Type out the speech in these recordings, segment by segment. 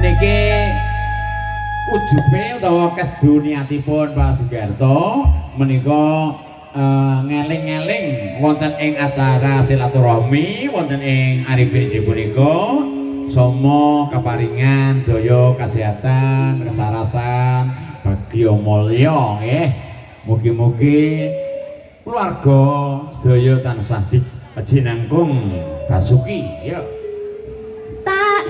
niki ujube utawa kesduniatipun Pak Sugiarto menika ngeling-ngeling wonten ing acara silaturahmi wonten ing arifin punika sama keparingan daya kesehatan kesarasan bagya mulya nggih mugi-mugi keluarga sedaya tansah dijinangkung basuki ya tak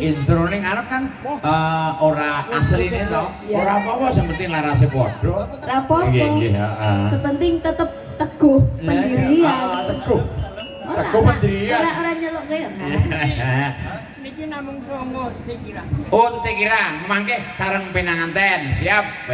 intro ning arep kan ora asline to. Ora apa-apa sing penting larase padha. Ora apa-apa. Nggih, nggih, heeh. Sepenting tetep teguh pendirian. Teguh. Teguh pendirian. Ora nyeluk kaya. Niki namung promo Sekira. Oh, Sekira, mangke sareng pinanganten. Siap.